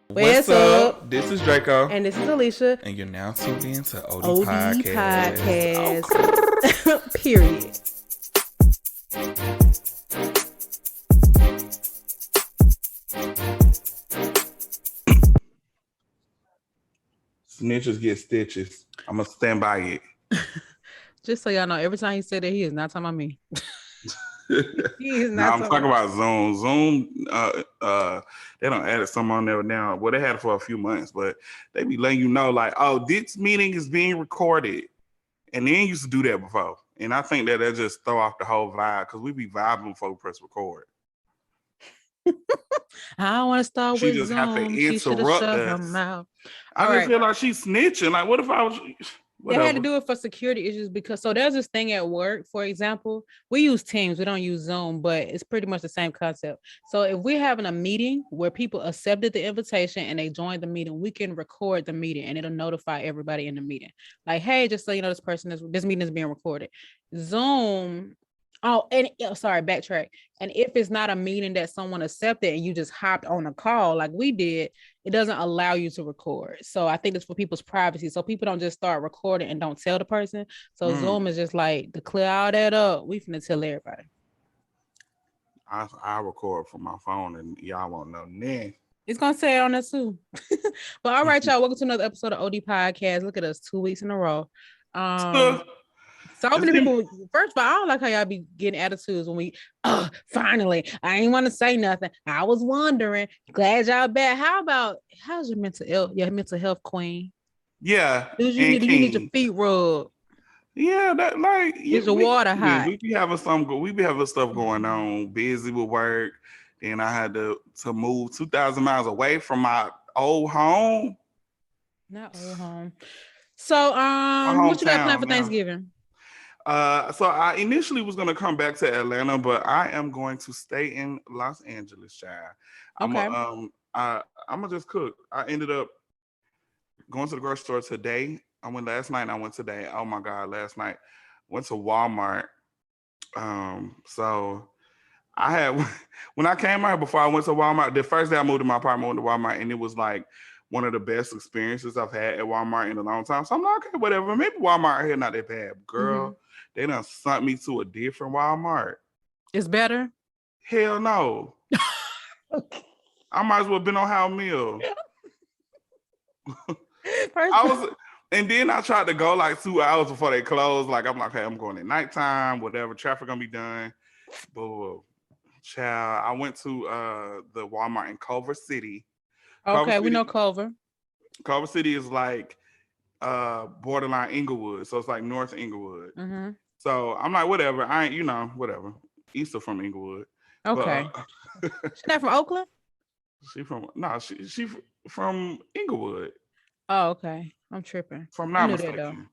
What's up? This is Draco. And this is Alicia. And you're now tuned in to OD Podcast. Oh, Period. Snitches get stitches. I'm going to stand by it. Just so y'all know, every time he said that, he is not talking about me. He is not. I'm talking about Zoom. Zoom, they don't add something on there now. Well, they had it for a few months, but they be letting you know, like, oh, this meeting is being recorded. And they ain't used to do that before. And I think that just throw off the whole vibe because we be vibing before we press record. I don't want to start she with just Zoom. Have to interrupt us. I just feel like she's snitching. Like, what if I was... Whatever. They had to do it for security issues because there's this thing at work, for example, we use Teams, we don't use Zoom, but it's pretty much the same concept. So if we're having a meeting where people accepted the invitation and they joined the meeting, we can record the meeting and it'll notify everybody in the meeting. Like, hey, just so you know, this meeting is being recorded. Zoom. Backtrack. And if it's not a meeting that someone accepted and you just hopped on a call like we did, it doesn't allow you to record. So I think it's for people's privacy. So people don't just start recording and don't tell the person. So Zoom is just like, to clear all that up, we finna tell everybody. I record from my phone and y'all won't know then. It's gonna say it on that too. But all right, y'all, welcome to another episode of OD Podcast. Look at us, 2 weeks in a row. So many people, first of all, I don't like how y'all be getting attitudes when finally, I ain't want to say nothing. I was wondering, glad y'all back. How's your mental health queen? Yeah. You need your feet rubbed. Yeah, that like is the water hot. We be having stuff going on, busy with work. Then I had to move 2,000 miles away from my old home. Not old home. So what you got planned for Thanksgiving? So I initially was going to come back to Atlanta, but I am going to stay in Los Angeles, child. Okay. I'm gonna just cook. I ended up going to the grocery store today. I went last night and I went today. Oh my God, last night. Went to Walmart. So I had, when I came out before I went to Walmart, the first day I moved to my apartment, I went to Walmart, and it was like one of the best experiences I've had at Walmart in a long time. So I'm like, okay, whatever. Maybe Walmart here not that bad. Girl, they done sent me to a different Walmart. It's better? Hell no. Okay. I might as well have been on How Meal. And then I tried to go like 2 hours before they closed. Like, I'm like, hey, I'm going at nighttime, whatever. Traffic gonna be done. But child, I went to the Walmart in Culver City. Okay, we know Culver. Culver City is like borderline Inglewood. So it's like North Inglewood. Mm-hmm. So I'm like, whatever. I ain't, whatever. Easter from Inglewood. Okay. She's not from Oakland? She from Inglewood. Oh, okay. I'm tripping. If I'm not mistaken.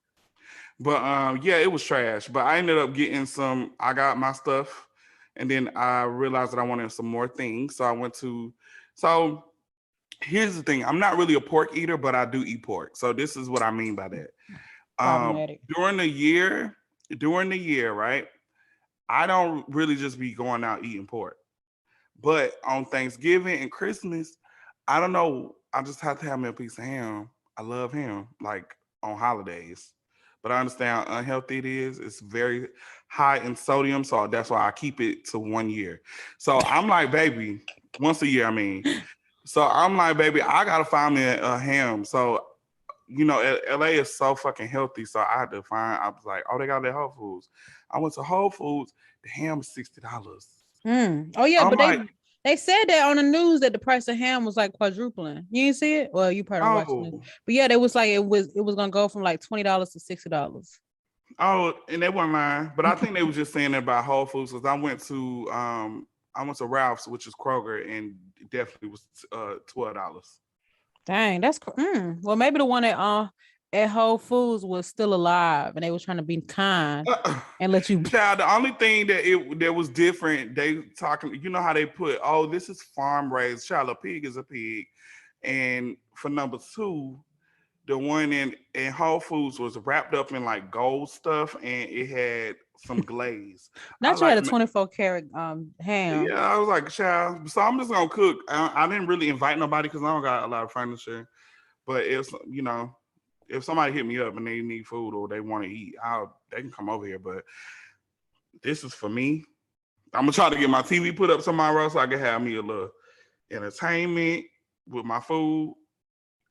But yeah, it was trash. But I ended up getting I got my stuff. And then I realized that I wanted some more things. So here's the thing. I'm not really a pork eater, but I do eat pork. So this is what I mean by that. During the year, right? I don't really just be going out eating pork. But on Thanksgiving and Christmas, I don't know. I just have to have me a piece of ham. I love ham, like on holidays. But I understand how unhealthy it is. It's very high in sodium, so that's why I keep it to 1 year. So I'm like, baby, once a year, I mean. So I'm like, baby, I gotta find me a ham. So, LA is so fucking healthy. So I was like, oh, they got that Whole Foods. I went to Whole Foods. The ham is $60. Oh yeah, but they said that on the news that the price of ham was like quadrupling. You didn't see it? Well, you probably watched it. But yeah, it was like it was gonna go from like $20 to $60. Oh, and they weren't lying. But I think they were just saying that about Whole Foods because I went to Ralph's, which is Kroger, and it definitely was $12. Dang, that's well, maybe the one at Whole Foods was still alive and they were trying to be kind and let you. Child, the only thing that was different, they talking, how they put, oh, this is farm raised. Child, a pig is a pig. And for number 2, the one in Whole Foods was wrapped up in like gold stuff and it had some glaze. I Not you like had a 24 karat ham. yeah, I was like, child. So I'm just gonna cook. I didn't really invite nobody because I don't got a lot of furniture. But if somebody hit me up and they need food or they want to eat, they can come over here. But this is for me. I'm gonna try to get my TV put up tomorrow so I can have me a little entertainment with my food.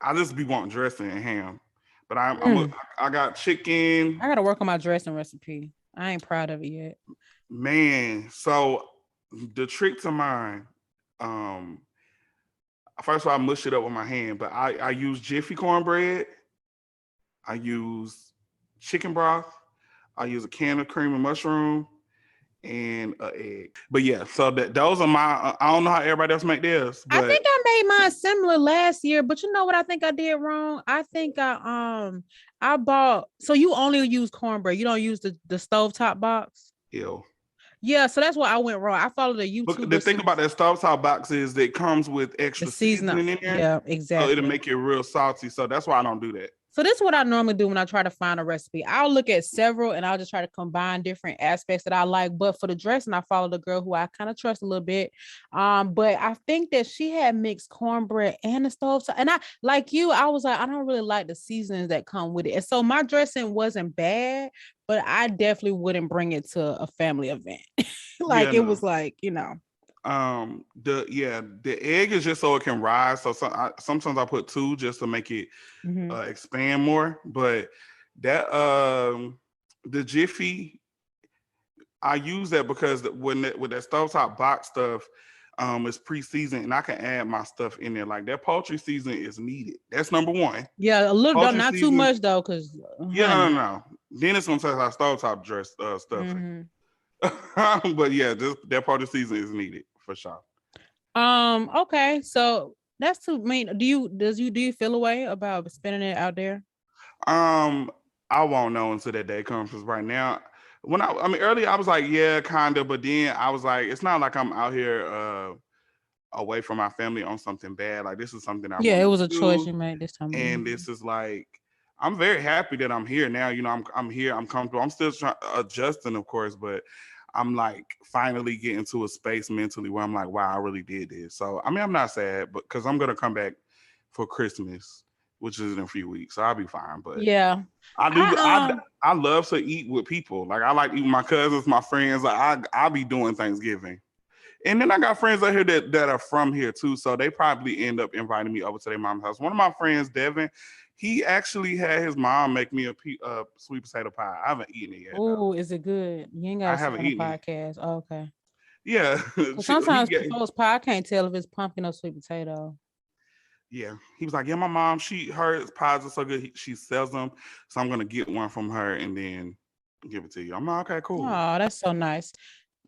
I just be wanting dressing and ham. But I got chicken. I gotta work on my dressing recipe. I ain't proud of it yet. Man, so the trick to mine, first of all, I mush it up with my hand, but I use Jiffy cornbread. I use chicken broth. I use a can of cream and mushroom and an egg. But yeah, so those are my. I don't know how everybody else make theirs. But I think I made mine similar last year, but you know what I think I did wrong? I think I bought, so you only use cornbread. You don't use the stovetop box. ew. Yeah, so that's why I went wrong. I followed a Look, YouTuber. the thing about that stovetop box is that it comes with the extra seasoning. seasoning in there. Yeah, So exactly. it'll make it real salty. So that's why I don't do that. So this is what I normally do when I try to find a recipe. I'll look at several and I'll just try to combine different aspects that I like. But for the dressing, I follow the girl who I kind of trust a little bit. But I think that she had mixed cornbread and the stove. And I, like you, I was like, I don't really like the seasonings that come with it. And so my dressing wasn't bad, but I definitely wouldn't bring it to a family event. Was like, the egg is just so it can rise. So sometimes I put 2 just to make it expand more. But that the Jiffy, I use that because with that stovetop box stuff, it's pre-seasoned and I can add my stuff in there. Like that poultry season is needed. That's number 1. Yeah, a little though, not too season, much though, because no. Then it's gonna taste like stovetop dress stuff. But yeah, that part of the season is needed for sure. Okay, so that's too mean. Do you feel a way about spending it out there? I won't know until that day comes because right now, earlier I was like, yeah, kind of, but then I was like, it's not like I'm out here away from my family on something bad. Like this is something it was a choice you made this time. And this is like, I'm very happy that I'm here now. You know, I'm here, I'm comfortable. I'm still adjusting, of course, but I'm like finally getting to a space mentally where I'm like, wow, I really did this. So, I mean, I'm not sad, but because I'm going to come back for Christmas, which is in a few weeks. So I'll be fine. But yeah, I love to eat with people. Like I like eating with my cousins, my friends. Like I'll be doing Thanksgiving. And then I got friends out here that are from here too. So they probably end up inviting me over to their mom's house. One of my friends, Devin, he actually had his mom make me a sweet potato pie. I haven't eaten it yet. Oh, is it good? You ain't got to on a podcast. Oh, okay. Yeah. Sometimes people's pie, I can't tell if it's pumpkin or sweet potato. Yeah. He was like, yeah, my mom, her pies are so good. She sells them. So I'm going to get one from her and then give it to you. I'm like, okay, cool. Oh, that's so nice.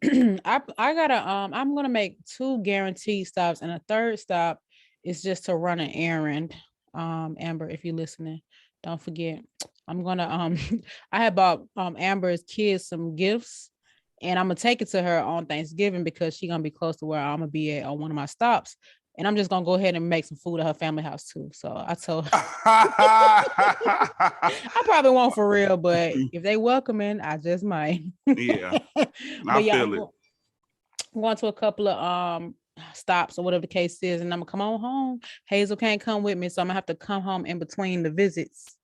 I gotta I'm gonna make 2 guaranteed stops, and a third stop is just to run an errand. Amber, if you're listening, don't forget. I'm gonna I had bought Amber's kids some gifts, and I'm gonna take it to her on Thanksgiving because she's gonna be close to where I'm gonna be at on one of my stops. And I'm just gonna go ahead and make some food at her family house too. So I told her I probably won't for real, but if they welcoming, I just might. Yeah. I feel it. I'm going to a couple of stops or whatever the case is, and I'm gonna come on home. Hazel can't come with me, so I'm gonna have to come home in between the visits.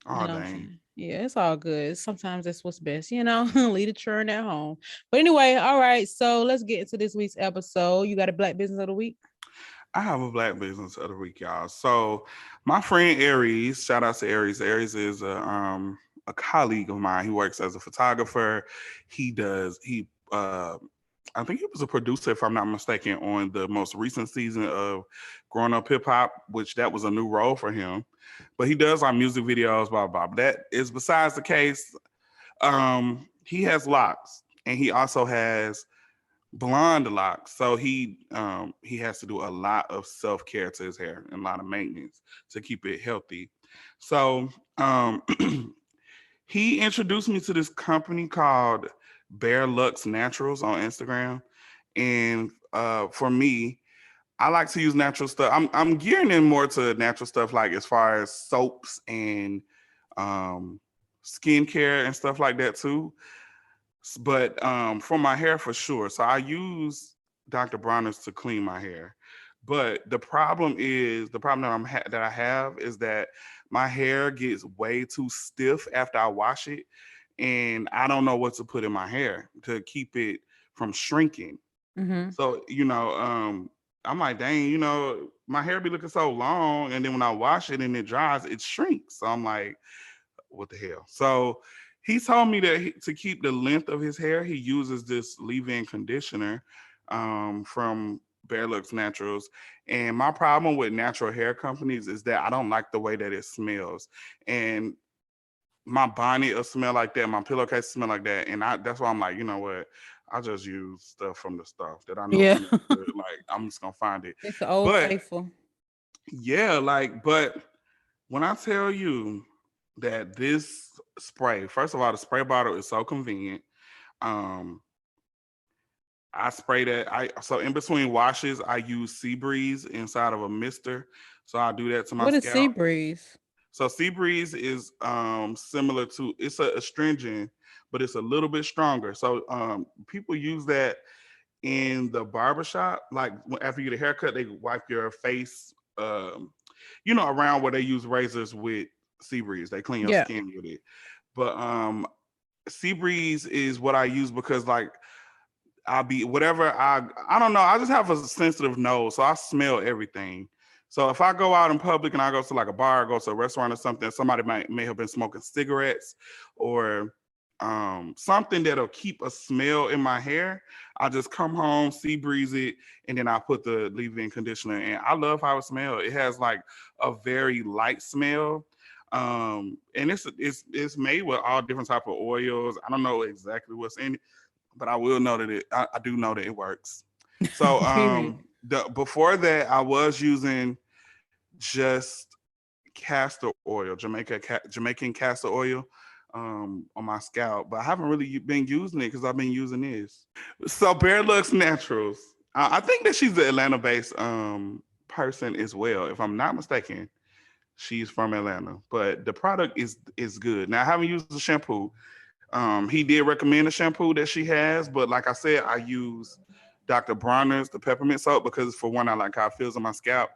Oh, dang. Yeah, it's all good. Sometimes that's what's best, leave the churn at home. But anyway, all right, so let's get into this week's episode. You got a Black Business of the Week? I have a Black Business of the Week, y'all. So my friend Aries, shout out to Aries. Aries is a colleague of mine. He works as a photographer. I think he was a producer, if I'm not mistaken, on the most recent season of Growing Up Hip Hop, which that was a new role for him. But he does our music videos, blah, blah, blah. That is besides the case. He has locks, and he also has blonde locks. So he has to do a lot of self-care to his hair and a lot of maintenance to keep it healthy. So he introduced me to this company called Bare Lux Naturals on Instagram. And for me, I like to use natural stuff. I'm gearing in more to natural stuff, like as far as soaps and skincare and stuff like that too. But for my hair for sure. So I use Dr. Bronner's to clean my hair. But the problem that that I have is that my hair gets way too stiff after I wash it, and I don't know what to put in my hair to keep it from shrinking. Mm-hmm. So, I'm like, dang, my hair be looking so long, and then when I wash it and it dries, it shrinks. So I'm like, what the hell? So he told me that to keep the length of his hair, he uses this leave-in conditioner from Bare Lux Naturals. And my problem with natural hair companies is that I don't like the way that it smells. And my bonnet will smell like that, my pillowcase smell like that. And that's why I'm like, you know what? I just use stuff from the stuff that I know Yeah. smells good. Like I'm just gonna find it. It's the old But faithful. yeah, but when I tell you that this spray, first of all, the spray bottle is so convenient. Um, I spray that. So in between washes, I use Sea Breeze inside of a mister. So I do that to my What is sea scalp. breeze? So Sea Breeze is similar to it's a astringent, but it's a little bit stronger. So people use that in the barbershop, like after you get a haircut, they wipe your face, around where they use razors with Sea Breeze. They clean your Yeah. skin with it. But Sea Breeze is what I use because like I'll be whatever I don't know. I just have a sensitive nose, so I smell everything. So if I go out in public and I go to like a bar, go to a restaurant or something, somebody may have been smoking cigarettes or something that'll keep a smell in my hair. I just come home, Sea Breeze it, and then I put the leave-in conditioner in. I love how it smells. It has like a very light smell. And it's made with all different type of oils. I don't know exactly what's in it, but I will know that I do know that it works. So Period. before that, I was using just castor oil, Jamaican castor oil on my scalp, but I haven't really been using it because I've been using this. So Bare Lux Naturals. I think that she's an Atlanta-based person as well, if I'm not mistaken. She's from Atlanta, but the product is good. Now I haven't used the shampoo. He did recommend a shampoo that she has, but like I said, I use Dr. Bronner's, the peppermint soap, because for one, I like how it feels on my scalp.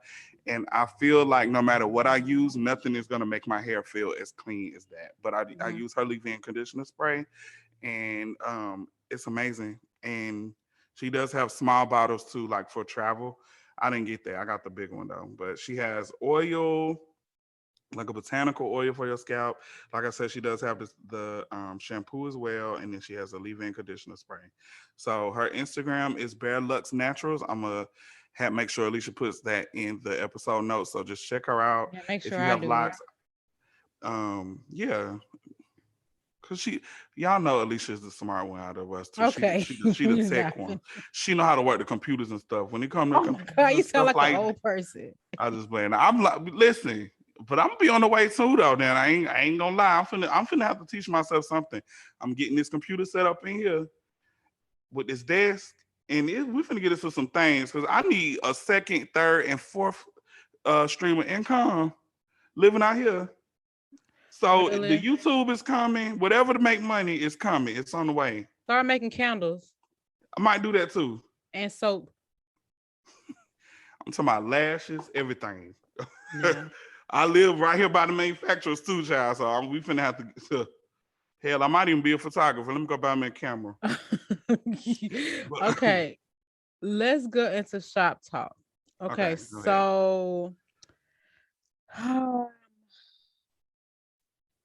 And I feel like no matter what I use, nothing is gonna make my hair feel as clean as that. But I Mhm. use her leave-in conditioner spray, and it's amazing. And she does have small bottles too, like for travel. I didn't get that. I got the big one though. But she has oil, like a botanical oil for your scalp. Like I said, she does have the shampoo as well, and then she has a leave-in conditioner spray. So her Instagram is Bare Lux Naturals. I'm gonna make sure Alicia puts that in the episode notes. So just check her out Yeah, make if sure you I have do it. locks. Yeah, cause y'all know Alicia is the smart one out of us too. Okay. She the You're tech not one. fin- She know how to work the computers and stuff. When it comes to Oh my computers God, and you sound stuff like an like, old person. I just playing. I'm like, listen, but I'm gonna be on the way too though. Then I ain't gonna lie. I'm finna have to teach myself something. I'm getting this computer set up in here with this desk, and we finna get into some things because I need a second, third, and fourth stream of income living out here. So the Really? YouTube is coming. Whatever to make money is coming. It's on the way. Start making candles I might do that too. and soap. I'm talking about lashes, everything. Yeah. I live right here by the manufacturers too, child. So we finna have to. Hell, I might even be a photographer. Let me go buy me a camera. But Okay, let's go into shop talk. Okay, okay, go ahead. so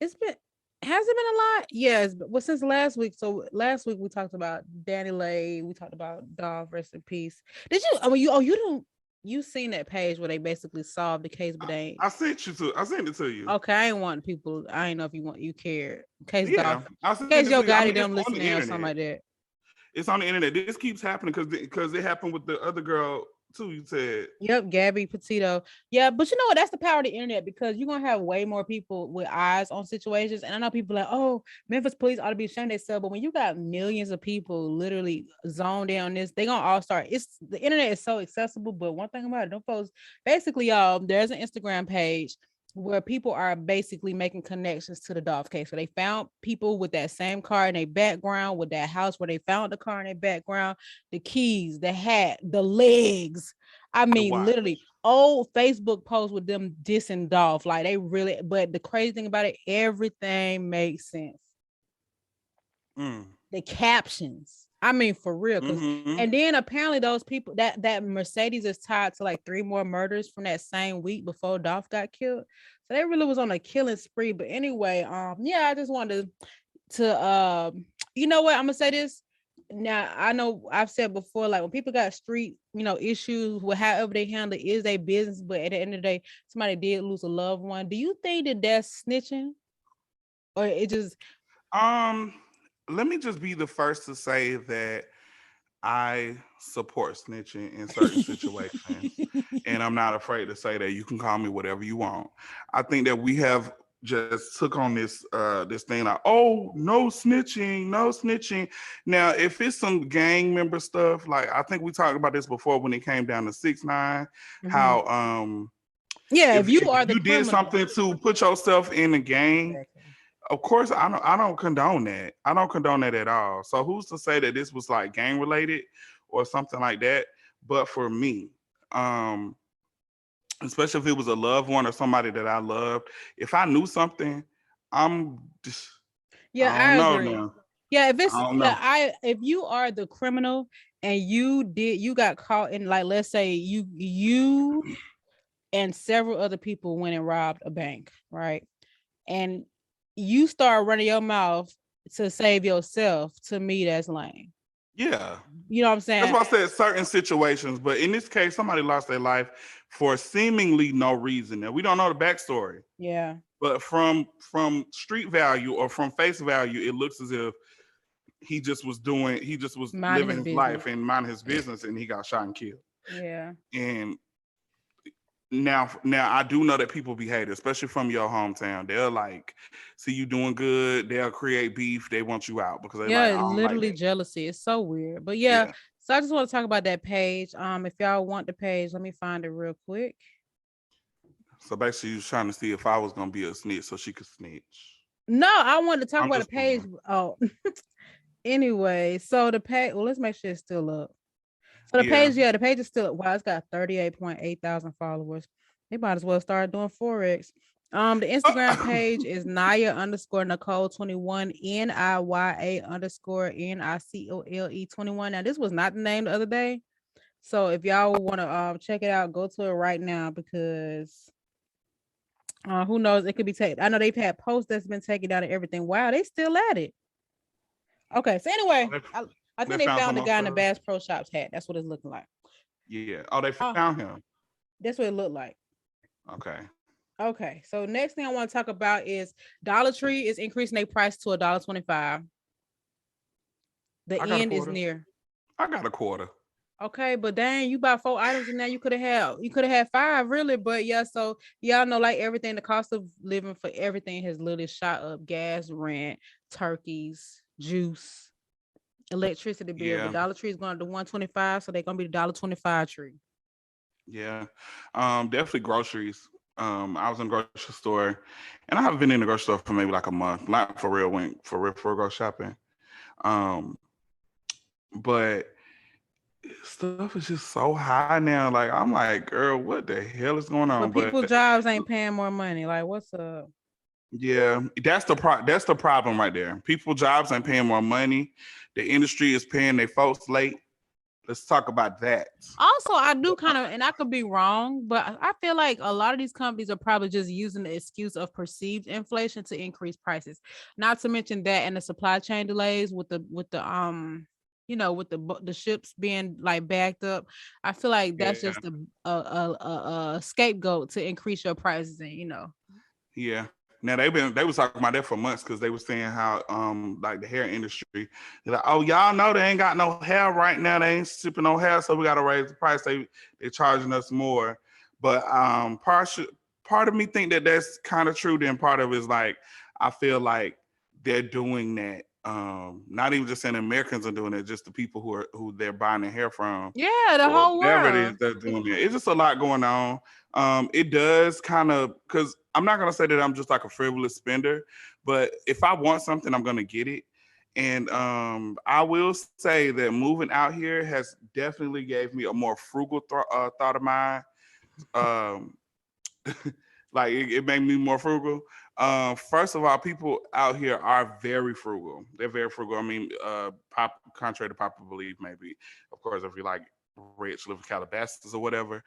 it's been has it been a lot? Yes, but well, since last week. So last week we talked about Danny Lay. We talked about Dolph, rest in peace. Did you? I mean, you don't. You seen that page where they basically solved the case, but they I sent it to you. okay. I ain't want people. I ain't know if you care. In case Yeah, Dolph, I in sent case it to your you. I guy mean, it's them on the listening or something internet. like that. It's on the internet. This keeps happening because it happened with the other girl too. You said Yep, Gabby Petito. Yeah, but you know what? That's the power of the internet because you're gonna have way more people with eyes on situations. And I know people like, oh, Memphis police ought to be ashamed of themselves. But when you got millions of people literally zoned in on this, they gonna all start. It's the internet is so accessible. But one thing about it, don't folks basically, y'all, there's an Instagram page where people are basically making connections to the Dolph case. So they found people with that same car in their background, with that house where they found the car in their background, the keys, the hat, the legs. I The mean, watch. literally old Facebook posts with them dissing Dolph. Like they really, but the crazy thing about it, everything makes sense. The captions. I mean, for real. And then apparently those people that Mercedes is tied to like 3 more murders from that same week before Dolph got killed. So they really was on a killing spree. But anyway, yeah, I just wanted to you know what? I'm gonna say this. Now I know I've said before, like when people got street, issues with however they handle it is their business, but at the end of the day, somebody did lose a loved one. Do you think that that's snitching? Or it just Let me just be the first to say that I support snitching in certain situations, and I'm not afraid to say that. You can call me whatever you want. I think that we have just took on this thing like, oh, no snitching, no snitching. Now, if it's some gang member stuff, like I think we talked about this before when it came down to 6ix9ine, how yeah, if you are if the you did criminal. something to put yourself in a gang, Exactly. of course, I don't condone that. I don't condone that at all. So who's to say that this was like gang related or something like that? But for me, especially if it was a loved one or somebody that I loved, if I knew something, I'm just Yeah, I I don't know agree. now. Yeah, if it's I don't know. if you are the criminal and you got caught in, like, let's say you and several other people went and robbed a bank, right? And you start running your mouth to save yourself, to me that's lame. Yeah. You know what I'm That's saying? why I said certain situations, but in this case, somebody lost their life for seemingly no reason. Now we don't know the backstory. Yeah. But from street value or from face value, it looks as if he just was Minding living his his business. life and minding his business, and he got shot and killed. Yeah. And now I do know that people be hated, especially from your hometown. They'll like see you doing good. They'll create beef. They want you out because they like, Yeah, I don't like literally that. jealousy. It's so weird. But yeah, Yeah. so I just want to talk about that page. If y'all want the page, let me find it real quick. So basically, you was trying to see if I was gonna be a snitch so she could snitch. No, I wanted to talk I'm about the just page. playing. Oh, anyway, so the page. Well, let's make sure it's still up. So the Yeah. page, yeah, the page is still up. Wow, it's got 38.8 thousand followers. They might as well start doing forex. The Instagram page is Naya underscore Nicole 21 NIYA underscore NICOLE 21. Now, this was not the name the other day. So if y'all want to check it out, go to it right now because who knows, it could be taken. I know they've had posts that's been taken down and everything. Wow, they still at it. Okay, so anyway, I They think they found found the someone guy in the for. Bass Pro Shops hat. That's what it's looking like. Yeah. Oh, they Oh, found him. that's what it looked like. Okay. Okay, so next thing I want to talk about is Dollar Tree is increasing their price to $1.25. The I got a end is quarter. near. I got a quarter. Okay, but dang, you bought 4 items and now you could have had 5, really. But yeah, so y'all know, like everything, the cost of living for everything has literally shot up. Gas, rent, turkeys, juice, electricity bill. But Yeah. Dollar Tree is going to 125, so they're gonna be the $1.25 tree. Yeah. Definitely groceries. I was in the grocery store, and I haven't been in the grocery store for maybe like a month. Not for real, went for real for go shopping. Um, but stuff is just so high now. Like I'm like, girl, what the hell is going on? But But people jobs ain't paying more money. Like, what's up? yeah, that's the problem right there. People jobs ain't paying more money. The industry is paying their folks late. Let's talk about that. Also, I do kind of, and I could be wrong, but I feel like a lot of these companies are probably just using the excuse of perceived inflation to increase prices. Not to mention that, and the supply chain delays with the ships being like backed up. I feel like that's Yeah, just a scapegoat to increase your prices, and yeah. Now they was talking about that for months because they were saying how like the hair industry, they're like, oh, y'all know they ain't got no hair right now. They ain't shipping no hair, so we gotta raise the price. They charging us more. But part of me think that that's kind of true. Then part of it is like I feel like they're doing that Not even just saying Americans are doing it, just the people who they're buying their hair from, Yeah, the or whole whatever it is world. they're doing it. It's just a lot going on. It does kind of, because I'm not gonna say that I'm just like a frivolous spender, but if I want something, I'm gonna get it. And I will say that moving out here has definitely gave me a more frugal thought of mine. Um, like it made me more frugal. First of all, people out here are very frugal. They're very frugal. I mean, contrary to popular belief, maybe. Of course, if you're like rich, live in Calabasas or whatever.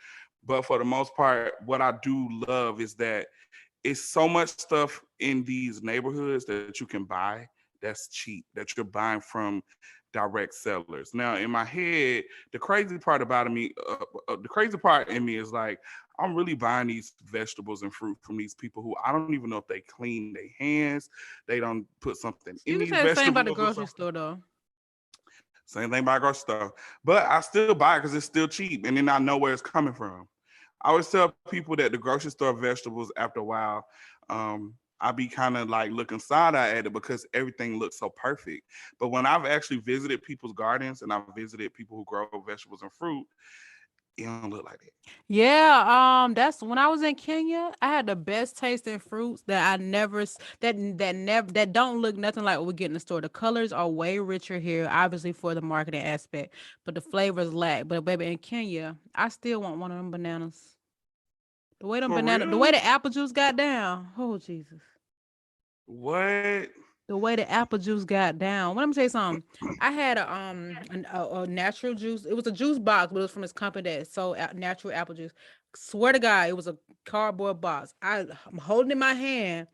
But for the most part, what I do love is that it's so much stuff in these neighborhoods that you can buy that's cheap, that you're buying from direct sellers. Now, in my head, the crazy part in me is like, I'm really buying these vegetables and fruit from these people who I don't even know if they clean their hands. They don't put something in You can these say the same about vegetables the or grocery something. store though. Same thing about grocery store. But I still buy it because it's still cheap, and then I know where it's coming from. I always tell people that the grocery store vegetables, after a while, I be kind of like looking side eye at it because everything looks so perfect. But when I've actually visited people's gardens and I've visited people who grow vegetables and fruit, it don't look like that. Yeah, that's when I was in Kenya. I had the best tasting fruits that I never that don't look nothing like what we get in the store. The colors are way richer here, obviously for the marketing aspect, but the flavors lack. But baby, in Kenya, I still want one of them bananas. For The way real? the apple juice got down. Oh Jesus. What? The way the apple juice got down. Let me tell you something. I had a natural juice. It was a juice box, but it was from this company that sold natural apple juice. Swear to God, it was a cardboard box. I'm holding it in my hand.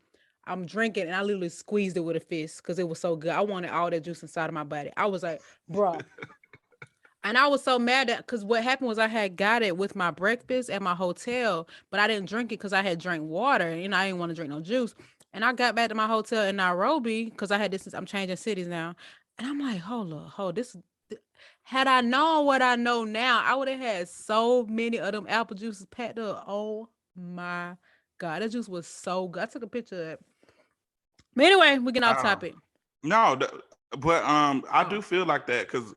I'm drinking, and I literally squeezed it with a fist because it was so good. I wanted all that juice inside of my body. I was like, bruh. And I was so mad that because what happened was I had got it with my breakfast at my hotel, but I didn't drink it because I had drank water. You know, I didn't want to drink no juice. And I got back to my hotel in Nairobi because I had this. I'm changing cities now, and I'm like, hold up, this. Had I known what I know now, I would have had so many of them apple juices packed up. Oh my God, that juice was so good. I took a picture of it. But anyway, we get off Wow. topic. No, but I do Oh, feel like that because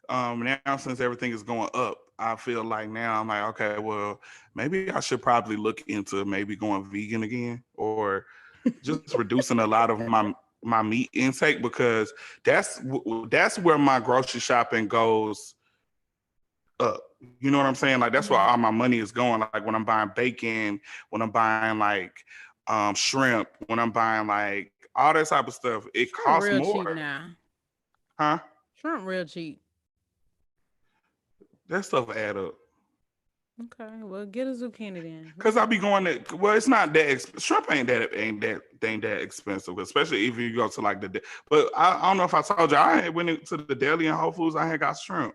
now since everything is going up, I feel like now I'm like, okay, well, maybe I should probably look into maybe going vegan again, or just reducing a lot of my meat intake, because that's where my grocery shopping goes up. You know what I'm saying? Like that's where yeah. all my money is going. Like when I'm buying bacon, when I'm buying like shrimp, when I'm buying like all that type of stuff, it Shrimp costs real cheap more, now. huh? Shrimp real cheap. That stuff add up. Okay, well, get a zucchini then. What Cause you I be doing? going to, well, it's not that shrimp ain't that expensive, especially if you go to like but I don't know if I told you I had went into the deli and Whole Foods. I had got shrimp,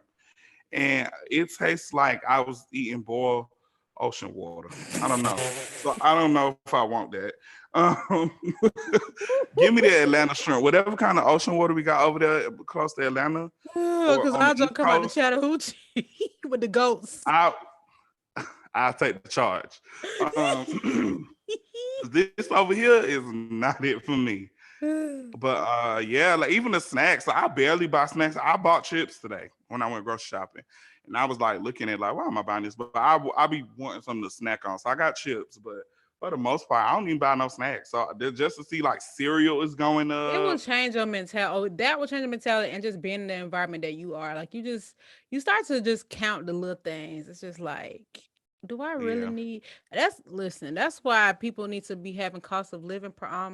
and it tastes like I was eating boiled ocean water. I don't know, so I don't know if I want that. Um, give me the Atlanta shrimp, whatever kind of ocean water we got over there close to Atlanta or Because on the I just East come out the Coast. Chattahoochee with the goats. I I'll take the charge. This over here is not it for me. But yeah, like even the snacks, like, I barely buy snacks. I bought chips today when I went grocery shopping, and I was like looking at like, why am I buying this? But I be wanting something to snack on, so I got chips. But for the most part, I don't even buy no snacks. So just to see like cereal is going It will up. change your mentality. Oh, that will change your mentality and just being in the environment that you are. Like you start to just count the little things. It's just like, do I really Yeah, need that's why people need to be having cost of living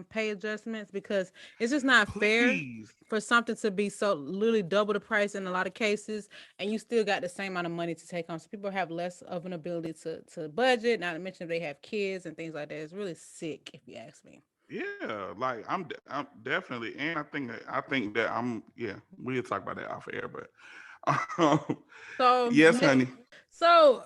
pay adjustments because it's just not fair please. for something to be so literally double the price in a lot of cases and you still got the same amount of money to take on. So people have less of an ability to budget, not to mention if they have kids and things like that. It's really sick if you ask me. Yeah, like I'm definitely, and I think that yeah. We'll talk about that off air, but So, yes, honey. so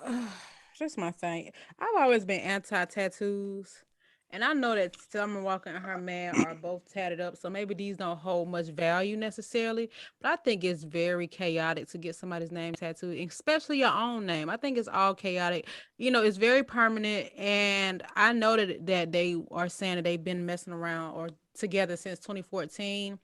just my thing. I've always been anti tattoos, and I know that Summer Walker and her man are both tatted up. So maybe these don't hold much value necessarily, but I think it's very chaotic to get somebody's name tattooed, especially your own name. I think it's all chaotic. You know, it's very permanent, and I know that they are saying that they've been messing around or together since 2014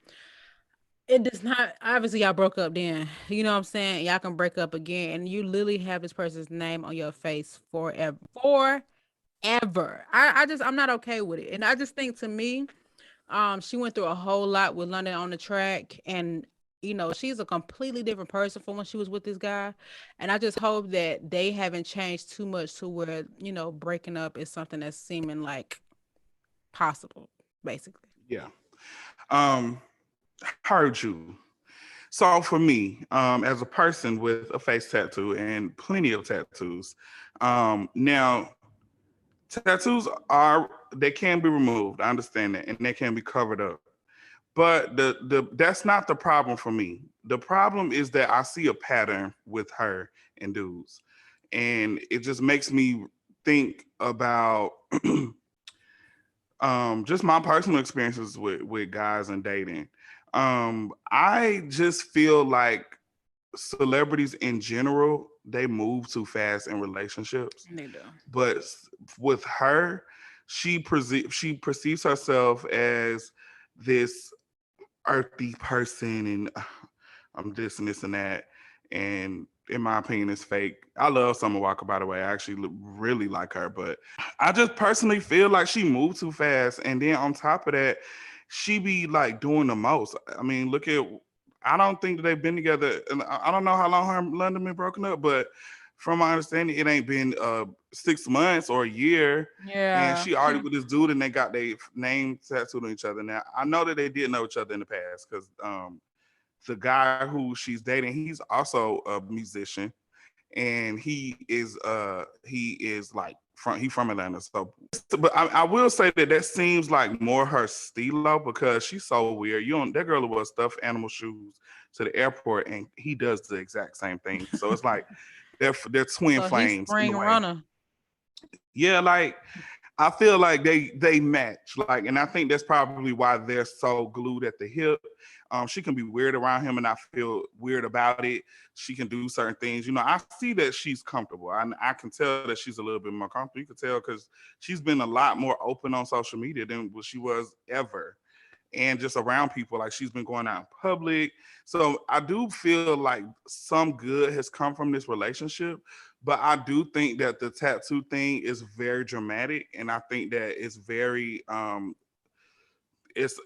It does not. Obviously, y'all broke up then. You know what I'm saying? Y'all can break up again, and you literally have this person's name on your face forever. Forever. I'm not okay with it. And I just think, to me, she went through a whole lot with London on the track, and she's a completely different person from when she was with this guy. And I just hope that they haven't changed too much to where, breaking up is something that's seeming like possible, basically. Yeah. Um, heard you. So for me, as a person with a face tattoo and plenty of tattoos, now tattoos they can be removed. I understand that, and they can be covered up. But the that's not the problem for me. The problem is that I see a pattern with her and dudes, and it just makes me think about just my personal experiences with guys and dating. I just feel like celebrities in general, they move too fast in relationships. They do. But with her, she perceives herself as this earthy person, and I'm this and this and that. And in my opinion, it's fake. I love Summer Walker, by the way. I actually really like her, but I just personally feel like she moved too fast. And then on top of that, she be like doing the most. I mean, look at. I don't think that they've been together, and I don't know how long her and London been broken up, but from my understanding, it ain't been 6 months or a year. And Yeah. she already with this dude, and they got their name tattooed on each other. Now I know that they did know each other in the past because the guy who she's dating, he's also a musician, and he is like he's from Atlanta. So, but I will say that seems like more her stilo because she's so weird. You don't that girl who wears stuffed animal shoes to the airport, and he does the exact same thing. So it's like they're twin So he's flames in spring a way. runner. Yeah, like I feel like they match, like, and I think that's probably why they're so glued at the hip. She can be weird around him, and I feel weird about it. She can do certain things. I see that she's comfortable. I can tell that she's a little bit more comfortable. You can tell because she's been a lot more open on social media than what she was ever, and just around people. Like she's been going out in public. So I do feel like some good has come from this relationship, but I do think that the tattoo thing is very dramatic, and I think that it's very it's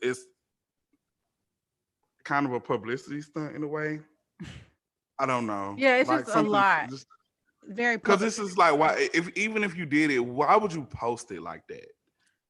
kind of a publicity stunt in a way. I don't know, Yeah, it's like just a something lot. just Very because public. this is like why if even if you did it, why would you post it like that? And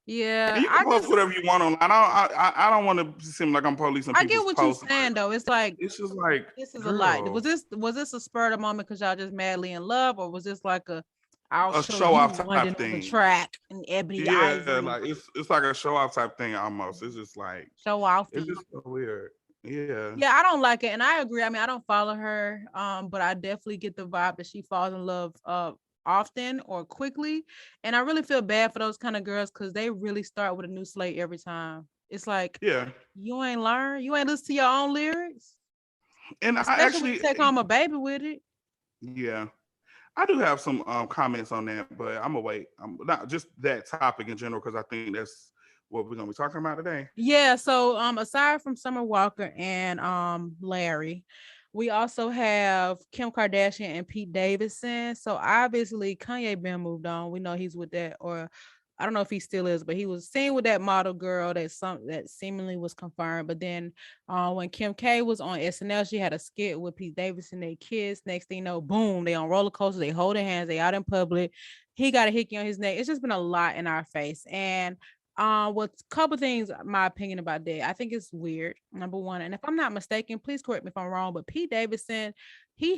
Yeah, you can post whatever you want online. I don't want to seem like I'm policing I get people's what you're posts, but saying though. It's like, it's just like, this is a lot. girl, Was this a spur of the moment because y'all just madly in love, or was this like a I'll a show show you off type London on the thing. track and Ebony Yeah, Ivory like it's like a show off type thing almost. It's just like show it's offy? just so weird. Yeah. Yeah, I don't like it, and I agree. I mean, I don't follow her, but I definitely get the vibe that she falls in love often or quickly, and I really feel bad for those kind of girls because they really start with a new slate every time. It's like, Yeah. you ain't learn, you ain't listen to your own lyrics, And I especially when you actually take home a baby with it. yeah. I do have some comments on that, but I'm gonna wait. Not just that topic in general because I think that's what we're gonna be talking about today. Yeah, so aside from Summer Walker and Larry, we also have Kim Kardashian and Pete Davidson. So obviously Kanye been moved on. We know he's with that, or I don't know if he still is, but he was seen with that model girl that seemingly was confirmed. But then when Kim K was on SNL, she had a skit with Pete Davidson. They kissed. Next thing you know, boom, they on roller coasters, they holding hands, they out in public. He got a hickey on his neck. It's just been a lot in our face. And what's a couple things, my opinion about that. I think it's weird, number one. And if I'm not mistaken, please correct me if I'm wrong, but Pete Davidson, he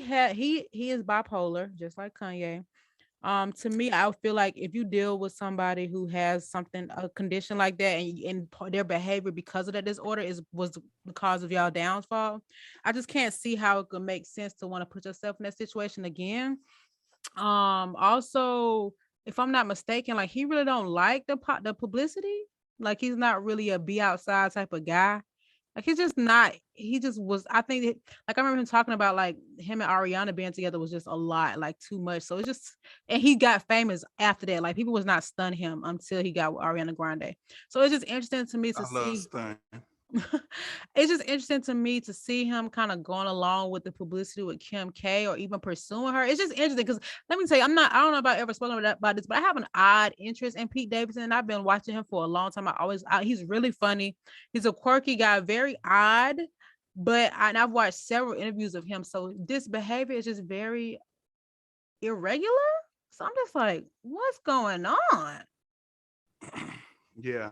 is bipolar, just like Kanye. To me, I feel like if you deal with somebody who has something, a condition like that, and their behavior because of that disorder was the cause of y'all downfall, I just can't see how it could make sense to want to put yourself in that situation again. Also, if I'm not mistaken, like he really don't like the publicity. Like he's not really a be outside type of guy. Like he's just not. He just was. I think like I remember him talking about like him and Ariana being together was just a lot, like too much. So it's just, and he got famous after that. Like people was not stun him until he got with Ariana Grande. So it's just interesting to me I to love see. Stun. It's just interesting to me to see him kind of going along with the publicity with Kim K or even pursuing her. It's just interesting because let me tell you, I don't know if I ever spoken about this, but I have an odd interest in Pete Davidson. I've been watching him for a long time. He's really funny. He's a quirky guy, very odd, but and I've watched several interviews of him. So this behavior is just very irregular. So I'm just like, what's going on? Yeah.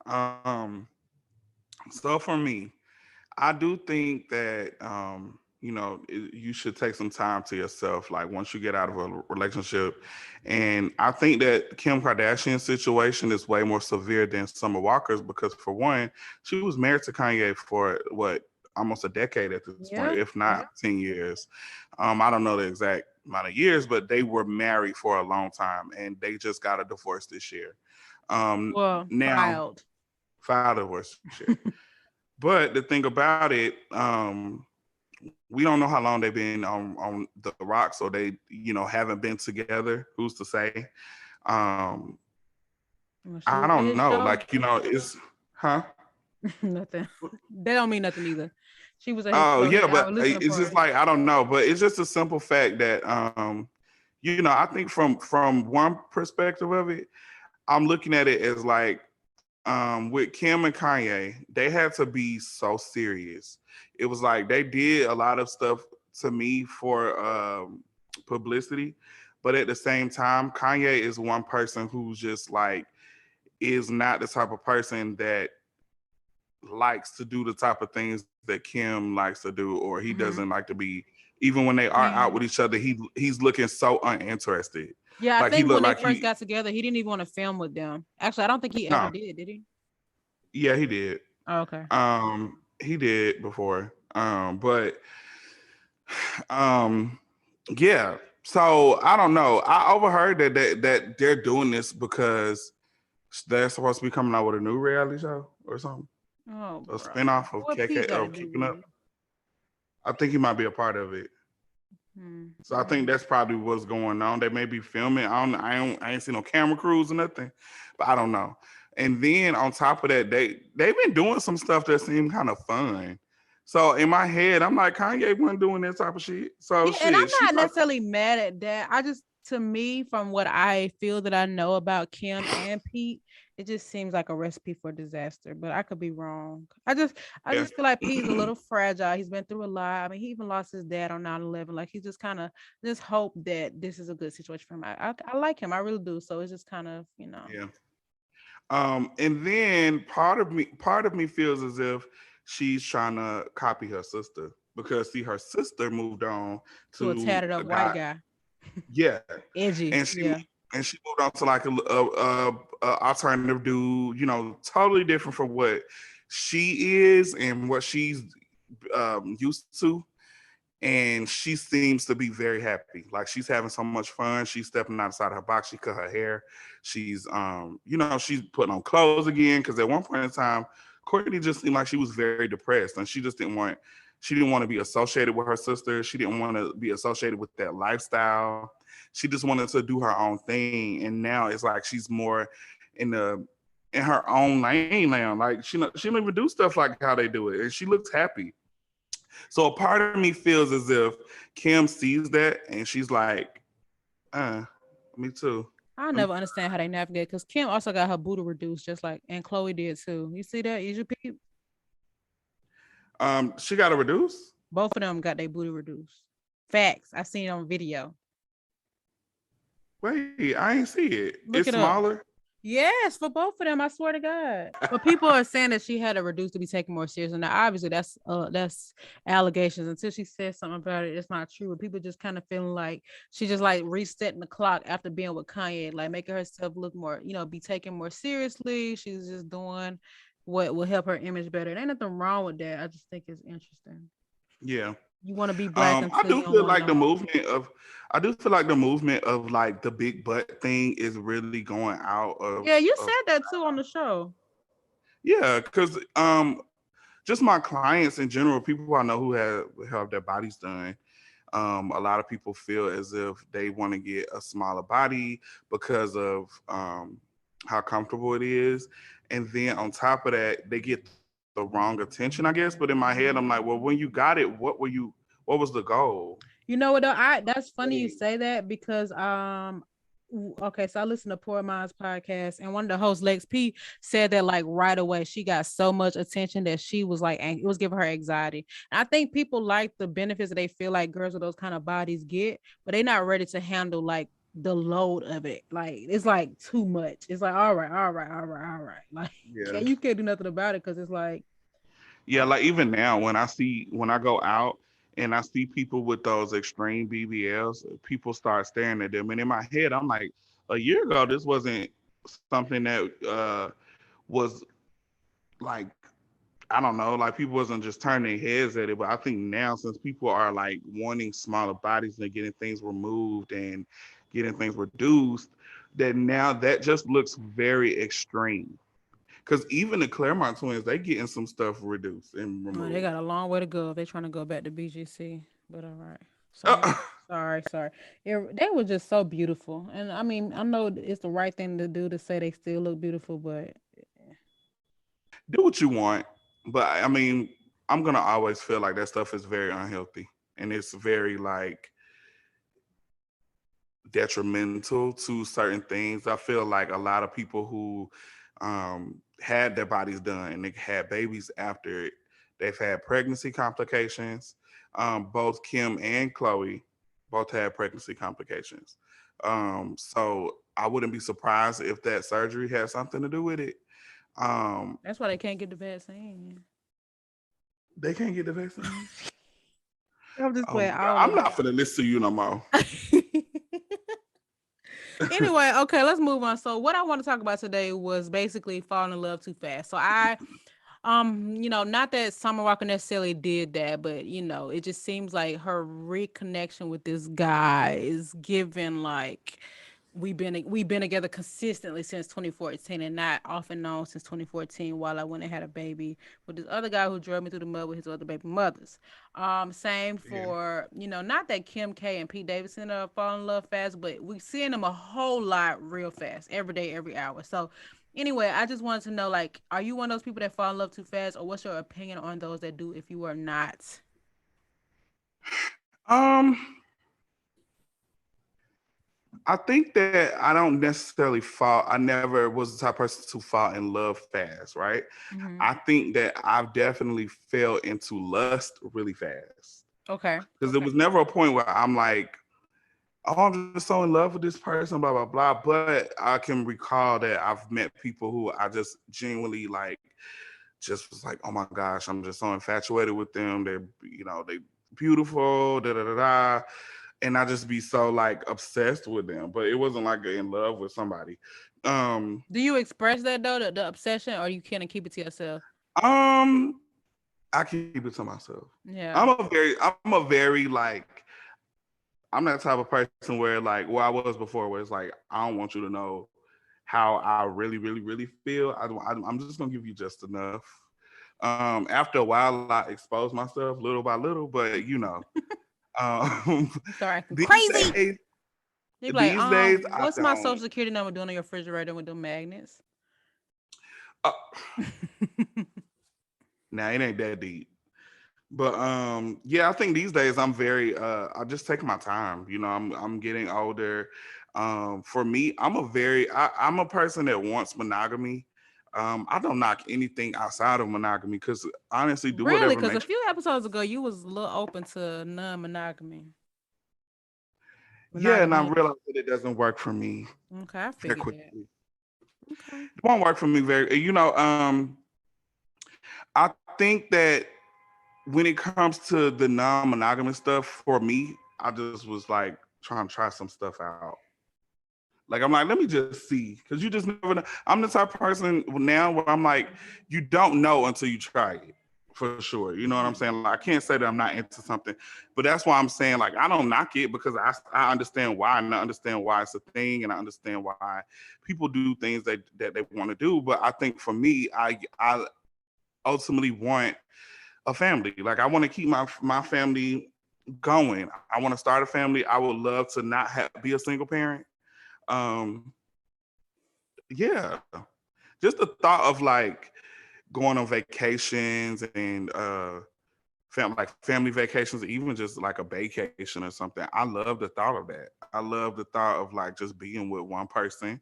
Um, so for me, I do think that you should take some time to yourself. Like once you get out of a relationship, and I think that Kim Kardashian's situation is way more severe than Summer Walker's because for one, she was married to Kanye for what almost a decade at this point, Yeah. if not 10 years. I don't know the exact amount of years, but they were married for a long time, and they just got a divorce this year. Well, Now filed. filed a divorce this year. But the thing about it, we don't know how long they've been on the rocks, or they, haven't been together. Who's to say? Um, Well, she I was on don't his know. show. Like, it's huh? Nothing. They don't mean nothing either. She was at his Oh show. yeah, I but was listening it's for just her. like I don't know, but it's just a simple fact that I think from one perspective of it, I'm looking at it as like with Kim and Kanye, they had to be so serious. It was like they did a lot of stuff to me for publicity, but at the same time, Kanye is one person who's just like is not the type of person that likes to do the type of things that Kim likes to do, or he Hmm. doesn't like to be. Even when they are out Yeah. with each other, he's looking so uninterested. Yeah, I Like he think looked when they like first he, got together, he didn't even want to film with them. Actually, I don't think he ever no, did he? yeah, he did. Oh, okay. He did before. But um, yeah. So I don't know. I overheard that they're doing this because they're supposed to be coming out with a new reality show or something, Oh, a bro. spinoff of What Pete KK got to of do Keeping with Up. it? I think he might be a part of it. So I think Mm. that's probably what's going on. They may be filming. I ain't seen no camera crews or nothing, but I don't know. And then on top of that, they've been doing some stuff that seemed kind of fun. So in my head, I'm like, Kanye wasn't doing that type of shit. So Yeah, and I'm shit, she not might. necessarily mad at that. I just, to me, from what I feel that I know about Kim and Pete, it just seems like a recipe for disaster. But I could be wrong. I Yeah, just feel like Pete's a little fragile. He's been through a lot. I mean, he even lost his dad on 9/11. Like he just kind of just hope that this is a good situation for him. I like him. I really do. So it's just kind of, yeah. And then part of me feels as if she's trying to copy her sister because see, her sister moved on to a to tatted a up white guy. guy. Yeah, Edgy. and Yeah. she moved on to like a alternative dude, totally different from what she is and what she's used to. And she seems to be very happy. Like she's having so much fun. She's stepping outside her box. She cut her hair. She's she's putting on clothes again. Because at one point in time, Courtney just seemed like she was very depressed, and she didn't want to be associated with her sister. She didn't want to be associated with that lifestyle. She just wanted to do her own thing. And now it's like she's more in the in her own lane now. Like she don't even do stuff like how they do it, and she looks happy. So a part of me feels as if Kim sees that and she's like, me too. I never understand how they navigate because Kim also got her booty reduced, just like and Chloe did too. You see that? Is you peep? She got to reduce. Both of them got their booty reduced. Facts. I seen it on video. Wait, I ain't see it. Look It's it up. smaller. Yes, for both of them. I swear to God. But people are saying that she had to reduce to be taken more seriously. Now, obviously, that's allegations. Until she says something about it, it's not true. But people just kind of feeling like she just like resetting the clock after being with Kanye, like making herself look more, be taken more seriously. She's just doing what will help her image better. There ain't nothing wrong with that. I just think it's interesting. Yeah. You want to be black I until do you don't feel want to like no more. I do feel like the movement of like the big butt thing is really going out Yeah, you of said that too on the show. yeah, because just my clients in general, people I know who have their bodies done. A lot of people feel as if they want to get a smaller body because of how comfortable it is, and then on top of that, they get those the wrong attention, I guess. But in my head, I'm like, well, when you got it, what was the goal? You know what though? That's funny you say that because okay, so I listened to Poor Minds podcast and one of the hosts, Lex P, said that like right away she got so much attention that she was like it was giving her anxiety. And I think people like the benefits that they feel like girls with those kind of bodies get, but they're not ready to handle like the load of it. Like it's like too much. It's like all right, all right, all right, all right. Like Yeah. you can't do nothing about it because it's like Yeah, like even now when I go out and I see people with those extreme BBLs, people start staring at them. And in my head, I'm like, a year ago, this wasn't something that was like, I don't know, like people wasn't just turning their heads at it. But I think now, since people are like wanting smaller bodies and getting things removed and getting things reduced, that now that just looks very extreme. Because even the Claremont twins, they getting some stuff reduced and oh, they removed. got a long way to go if they're trying to go back to BGC. But all right. Sorry. Sorry. They were just so beautiful. And I mean, I know it's the right thing to do to say they still look beautiful, but Do what you want, but I mean, I'm gonna always feel like that stuff is very unhealthy and it's very like detrimental to certain things. I feel like a lot of people who had their bodies done and they had babies after it, they've had pregnancy complications. Both Kim and Chloe both had pregnancy complications. So I wouldn't be surprised if that surgery had something to do with it. Um, that's why they can't get the vaccine. they can't get the vaccine. I'm just Oh playing. my I god, don't I'm know. not gonna listen to you no more. Anyway, okay, let's move on. So what I want to talk about today was basically falling in love too fast. So not that Summer Walker necessarily did that, but it just seems like her reconnection with this guy is given like we've been together consistently since 2014 and not off and on since 2014 while I went and had a baby with this other guy who drove me through the mud with his other baby mothers. Same Yeah. for, not that Kim K and Pete Davidson are falling in love fast, but we seeing them a whole lot real fast, every day, every hour. So anyway, I just wanted to know, like, are you one of those people that fall in love too fast, or what's your opinion on those that do if you are not? Um, I think that I don't necessarily fall. I never was the type of person to fall in love fast, right? Mm-hmm. I think that I've definitely fell into lust really fast Okay. because there was never a point where I'm like, oh, I'm just so in love with this person, blah blah blah. But I can recall that I've met people who I just genuinely like, just was like, oh my gosh, I'm just so infatuated with them. They beautiful, da da da da, and I just be so like obsessed with them. But it wasn't like in love with somebody. Um, Do you express that though, the obsession, or you kind of keep it to yourself? um, I keep it to myself. Yeah. I'm a very like, I'm that type of person where like, I was before, where it's like, I don't want you to know how I really, really, really feel. I'm just gonna give you just enough. After a while, I expose myself little by little, but You start acting these crazy. days, They be like, I what's my social don't. security number doing on your refrigerator with the magnets? Uh, Now it ain't that deep, but yeah, I think these days I'm very. I just take my time. I'm getting older. For me, I'm a person that wants monogamy. I don't knock anything outside of monogamy because honestly, do Really? whatever Because a makes. few episodes ago, you was a little open to non-monogamy. Yeah, and I Monogamy. realized that it doesn't work for me Okay, I very figured that. quickly. Okay. It won't work for me very. I think that when it comes to the non-monogamous stuff, for me, I just was like trying to try some stuff out. Like I'm like, let me just see, because you just never know. I'm the type of person now where I'm like, you don't know until you try it, for sure. You know what I'm saying? Like, I can't say that I'm not into something, but that's why I'm saying like I don't knock it because I understand why, and I understand why it's a thing, and I understand why people do things that they want to do. But I think for me, I ultimately want a family. Like I want to keep my family going. I want to start a family. I would love to not be a single parent. Um, yeah, just the thought of like going on vacations and like family vacations, or even just like a vacation or something. I love the thought of that. I love the thought of like just being with one person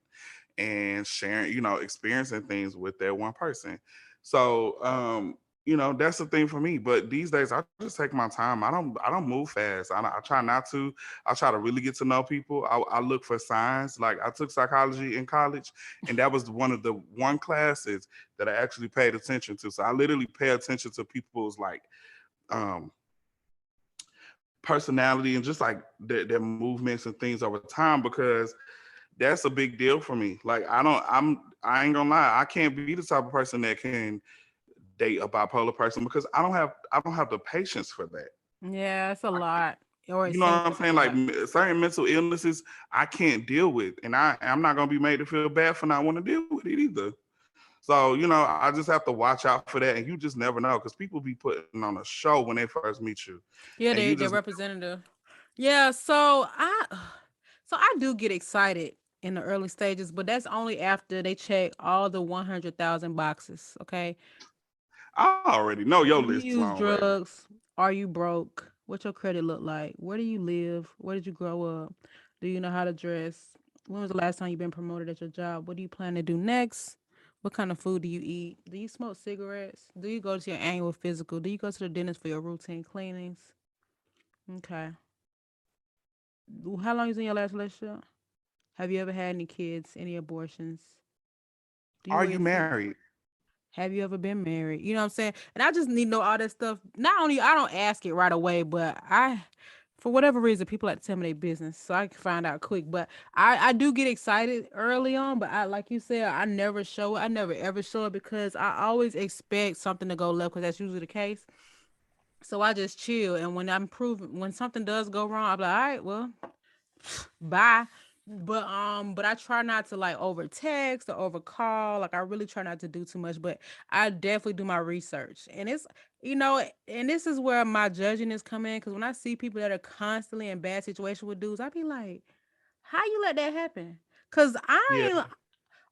and sharing, experiencing things with that one person. So, that's the thing for me. But these days, I just take my time. I don't move fast. I try not to. I try to really get to know people. I look for signs. Like I took psychology in college, and that was one of the one classes that I actually paid attention to. So I literally pay attention to people's like um personality and just like their movements and things over time, because that's a big deal for me. Like I ain't gonna lie, I can't be the type of person that can date a bipolar person because I don't have the patience for that. Yeah, it's a I, lot. Or it you know what seems I'm like a saying? Like lot. certain mental illnesses I can't deal with, and I'm not gonna be made to feel bad for not wanting to deal with it either. So I just have to watch out for that, and you just never know because people be putting on a show when they first meet you, Yeah, and you they're just representative. Yeah, so I do get excited in the early stages, but that's only after they check all the 100,000 boxes. Okay. I already know your Do you list use long, baby. drugs? Are you broke? What your credit look like? Where do you live? Where did you grow up? Do you know how to dress? When was the last time you been promoted at your job? What do you plan to do next? What kind of food do you eat? Do you smoke cigarettes? Do you go to your annual physical? Do you go to the dentist for your routine cleanings? Okay. How long you was in your last relationship? Have you ever had any kids? Any abortions? Do you Are wear you your seat? married? Have you ever been married? You know what I'm saying? And I just need to know all that stuff. Not only I don't ask it right away, but for whatever reason, people like to tell me their business, so I can find out quick. But I do get excited early on, but I like you said, I never show it. I never ever show it because I always expect something to go left because that's usually the case. So I just chill, and when something does go wrong, I'm like, all right, well, bye. But I try not to like over text or over call. Like I really try not to do too much, but I definitely do my research. And and this is where my judging is coming in, because when I see people that are constantly in bad situations with dudes, I be like, how you let that happen? Cause I Yeah. ain't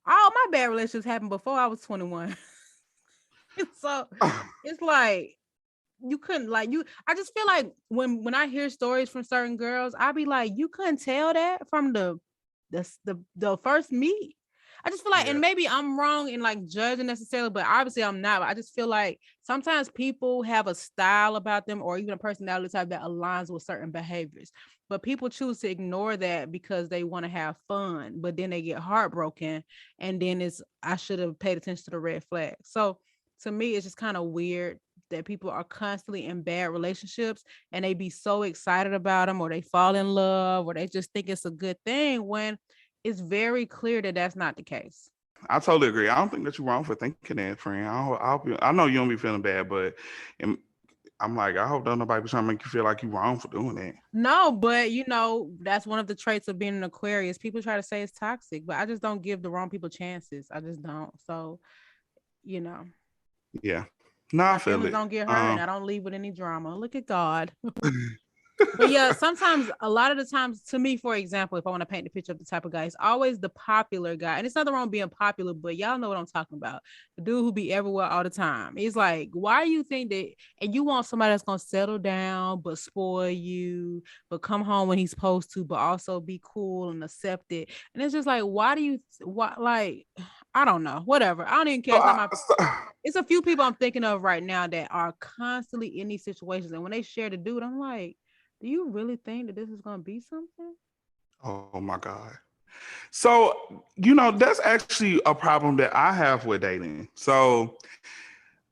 all my bad relationships happened before I was 21. So it's like you couldn't like you I just feel like when I hear stories from certain girls, I be like, you couldn't tell that from the first meet. I just feel like, Yeah. and maybe I'm wrong in like judging necessarily, but obviously I'm not. But I just feel like sometimes people have a style about them or even a personality type that aligns with certain behaviors. But people choose to ignore that because they want to have fun, but then they get heartbroken, and then I should have paid attention to the red flag. So to me, it's just kind of weird that people are constantly in bad relationships and they be so excited about them, or they fall in love, or they just think it's a good thing when it's very clear that that's not the case. I totally agree. I don't think that you're wrong for thinking that, friend. I know you don't be feeling bad, but and I'm like, I hope don't nobody be trying to make you feel like you're wrong for doing that. No, but that's one of the traits of being an Aquarius. People try to say it's toxic, but I just don't give the wrong people chances. I just don't. So, you know, Yeah. No, I my feel feelings it. don't get hurt and I don't leave with any drama. Look at God. But yeah, sometimes a lot of the times, to me, for example, if I want to paint the picture of the type of guy, it's always the popular guy. And it's nothing wrong being popular, but y'all know what I'm talking about. The dude who be everywhere all the time. It's like, why do you think that, and you want somebody that's gonna settle down but spoil you, but come home when he's supposed to, but also be cool and accept it. And it's just like, why like I don't know, whatever. I don't even care. So It's not I my it's a few people I'm thinking of right now that are constantly in these situations. And when they share the dude, I'm like, do you really think that this is gonna be something? oh my God. So, that's actually a problem that I have with dating. So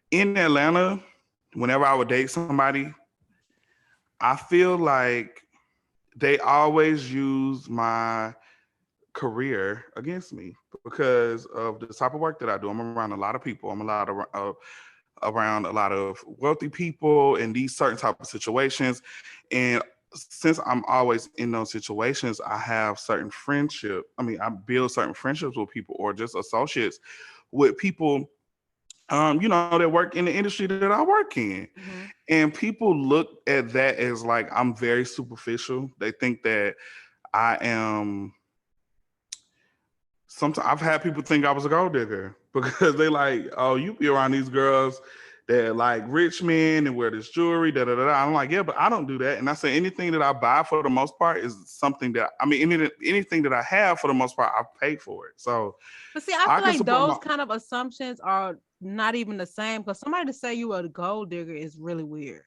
in Atlanta, whenever I would date somebody, I feel like they always use my career against me because of the type of work that I do. I'm around a lot of people. I'm around a lot of wealthy people in these certain type of situations, and since I'm always in those situations, I have certain friendship. I mean, I build certain friendships with people or just associates with people, that work in the industry that I work in. Mm-hmm. And people look at that as like I'm very superficial. They think that I am sometimes I've had people think I was a gold digger. because they like, oh, you be around these girls that like rich men and wear this jewelry, da da da. I'm like, yeah, but I don't do that. And I say anything that I buy for the most part is something that anything that I have for the most part, I've paid for it. So But see, I I feel can like support my. those kind of assumptions are not even the same because somebody to say you a gold digger is really weird.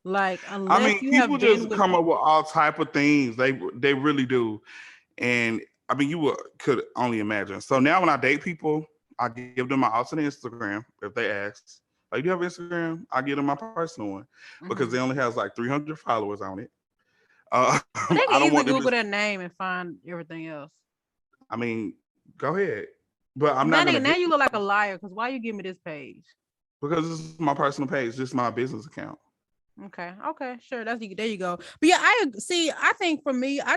Like, I unless mean, you people have been just with come up with all type of things. They really do. And I mean, could only imagine. So now when I date people, I give them my alternate Instagram if they ask. Like, do you have Instagram? I give them my personal one because they Mhm. only has like 300 followers on it. But they I can don't easily want them to. Google their name and find everything else. I mean, go ahead, but I'm not Now, gonna now give you look like a liar because why you give me this page? because this is my personal page. This is my business account. Okay, sure. That's there you go. But yeah, I see. I think for me, I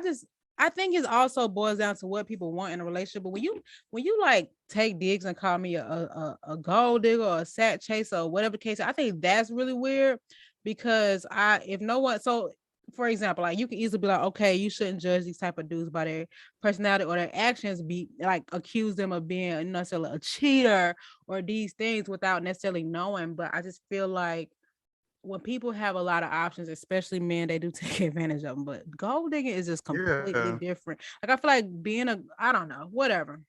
think it also boils down to what people want in a relationship. But when you like take digs and call me a gold digger or a sat chaser or whatever case, I think that's really weird because if no one for example, like you can easily be like, okay, you shouldn't judge these type of dudes by their personality or their actions, be like accuse them of being necessarily a cheater or these things without necessarily knowing. But I just feel like when people have a lot of options, especially men, they do take advantage of them. But gold digging is just completely Yeah, different. Like I feel like I don't know, whatever.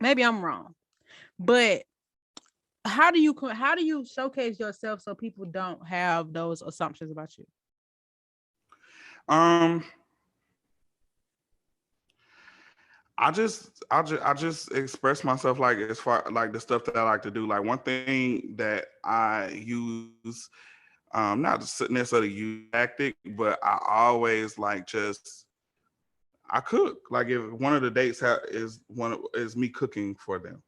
Maybe I'm wrong, but how do you showcase yourself so people don't have those assumptions about you? um, I just express myself like as far like the stuff that I like to do. Like one thing that I use, not necessarily use tactic, but I always like just I cook. Like if one of the dates is me cooking for them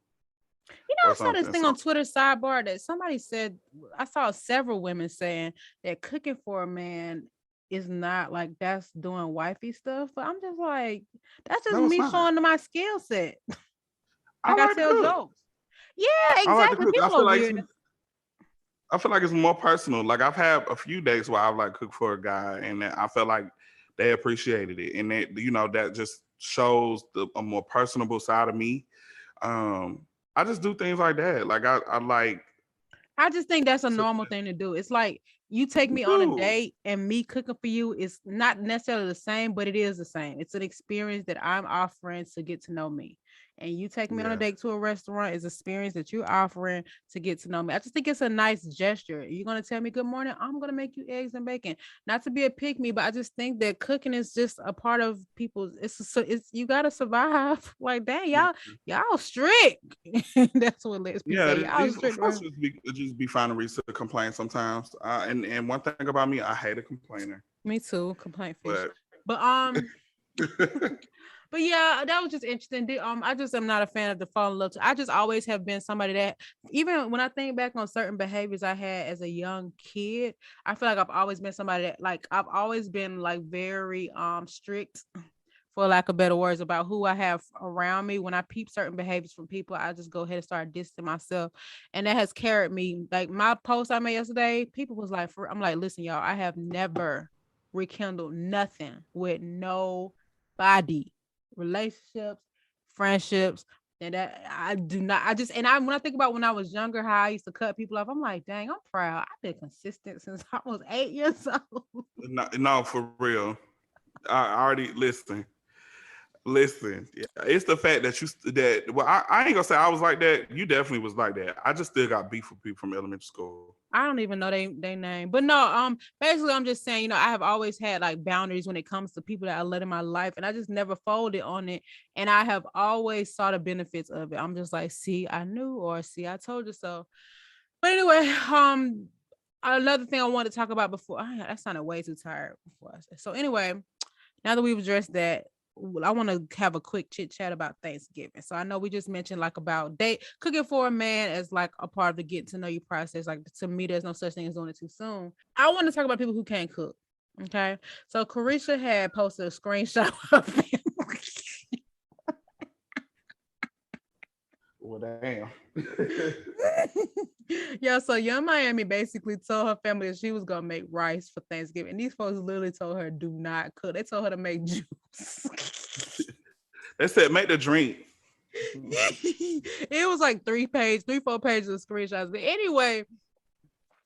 I or saw this something. thing So on Twitter sidebar that somebody said. I saw several women saying that cooking for a man is not like that's doing wifey stuff. But I'm just like, that's just no, it's me not. showing my skill set. I Like I like to tell cook. jokes. Yeah, I like to exactly. cook. People are weird. I feel like it's more personal. Like I've had a few dates where I've like cooked for a guy, and I felt like they appreciated it, and that just shows a more personable side of me. I just do things like that. Like I like I just think that's a to normal thing to do. It's like you take me on a do. date and me cooking for you is not necessarily the same, but it is the same. It's an experience that I'm offering to get to know me. And you take me on a Yeah. date to a restaurant is experience that you're offering to get to know me. I just think it's a nice gesture. You're gonna tell me good morning, I'm gonna make you eggs and bacon. Not to be a pick me, but I just think that cooking is just a part of people's it's you gotta survive. Like dang, y'all strict. That's what lets me Yeah, say y'all these strict. folks just be finding reasons to complain sometimes. And one thing about me, I hate a complainer. Me too, complaint fish. But But but yeah, that was just interesting. I just am not a fan of the fall in love. I just always have been somebody that even when I think back on certain behaviors I had as a young kid, I feel like I've always been somebody that like I've always been like very strict for lack of better words about who I have around me. When I peep certain behaviors from people, I just go ahead and start distancing myself. And that has carried me. Like my post I made yesterday, people was like, I'm like, listen, y'all, I have never rekindled nothing with nobody, relationships, friendships. And that I do not, I just, and I, when I think about when I was younger, how I used to cut people off, I'm like, dang, I'm proud. I've been consistent since I was 8 years old. no, for real. I already listen. Yeah, it's the fact that I ain't gonna say I was like that. You definitely was like that. I just still got beef with people from elementary school. I don't even know they name, but no, basically I'm just saying, I have always had like boundaries when it comes to people that I let in my life, and I just never folded on it, and I have always saw the benefits of it. I'm just like, see, I knew, or see, I told you so. But anyway, another thing I wanted to talk about before, I sounded way too tired before I said. So anyway, now that we've addressed that, I want to have a quick chit chat about Thanksgiving. So I know we just mentioned like about date cooking for a man as like a part of the get to know you process. Like to me, there's no such thing as doing it too soon. I want to talk about people who can't cook. Okay. So Carisha had posted a screenshot of him. Well, damn. Yeah, so Young Miami basically told her family that she was gonna make rice for Thanksgiving. And these folks literally told her do not cook. They told her to make juice. They said make the drink. It was like 4 pages of screenshots. But anyway,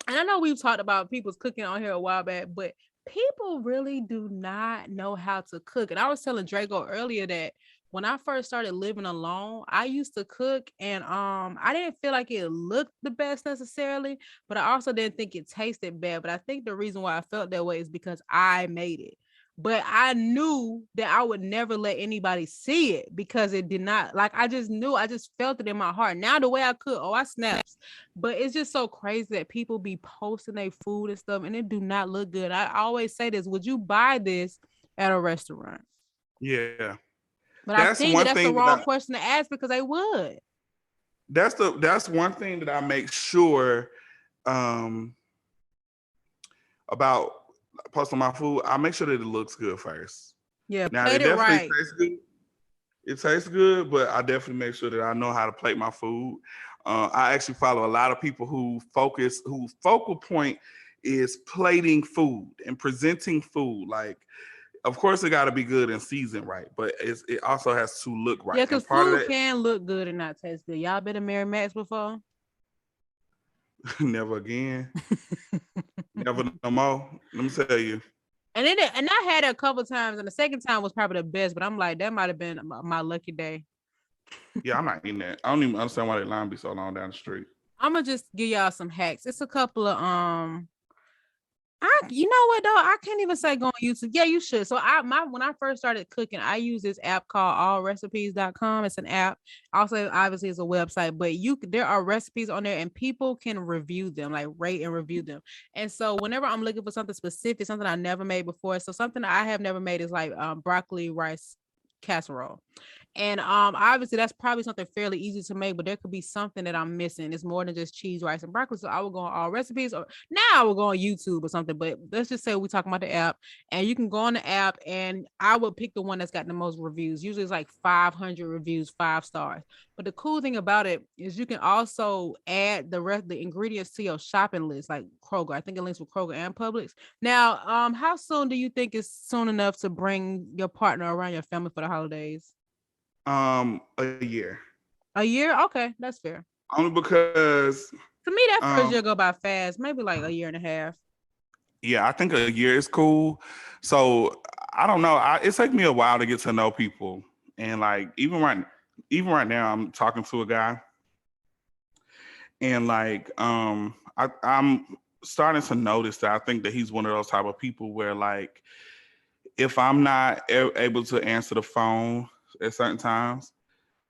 and I know we've talked about people's cooking on here a while back, but people really do not know how to cook. And I was telling Draco earlier that when I first started living alone, I used to cook, and I didn't feel like it looked the best necessarily, but I also didn't think it tasted bad. But I think the reason why I felt that way is because I made it. But I knew that I would never let anybody see it because it did not, like, I just knew, I just felt it in my heart. Now the way I cook, oh, I snaps. But it's just so crazy that people be posting their food and stuff and it do not look good. I always say this, would you buy this at a restaurant? Yeah. But I That's think one that's the thing wrong question to ask because they would. That's one thing that I make sure about posting my food. I make sure that it looks good first. Yeah, Now plate it it definitely right. tastes good. It tastes good, but I definitely make sure that I know how to plate my food. I actually follow a lot of people whose focal point is plating food and presenting food. Like, of course, it got to be good and seasoned right, but it also has to look right. Yeah, And because part of food that, can look good and not taste good. Y'all been to Mary Matt's before? never again, never no more. Let me tell you. And I had it a couple times, and the second time was probably the best. But I'm like, that might have been my lucky day. Yeah, I'm not eating that. I don't even understand why that line be so long down the street. I'm gonna just give y'all some hacks. It's a couple of you know what though? I can't even say go on YouTube. Yeah, you should. So when I first started cooking, I used this app called allrecipes.com. It's an app. Also, obviously, it's a website, but there are recipes on there and people can review them, like rate and review them. And so whenever I'm looking for something specific, something I never made before, so something I have never made is like broccoli rice casserole. And obviously that's probably something fairly easy to make, but there could be something that I'm missing. It's more than just cheese, rice, and broccoli. So I will go on all recipes, or now I will go on YouTube or something. But let's just say we're talking about the app, and you can go on the app, and I will pick the one that's got the most reviews. Usually it's like 500 reviews, 5 stars. But the cool thing about it is you can also add the ingredients to your shopping list, like Kroger. I think it links with Kroger and Publix. Now, how soon do you think is soon enough to bring your partner around your family for the holidays? A year. A year? Okay, that's fair. Only because To me, that first year go by fast. Maybe like a year and a half. yeah, I think a year is cool. So I don't know. It takes me a while to get to know people, and like even right now, I'm talking to a guy, and like I'm starting to notice that I think that he's one of those type of people where like if I'm not able to answer the phone at certain times,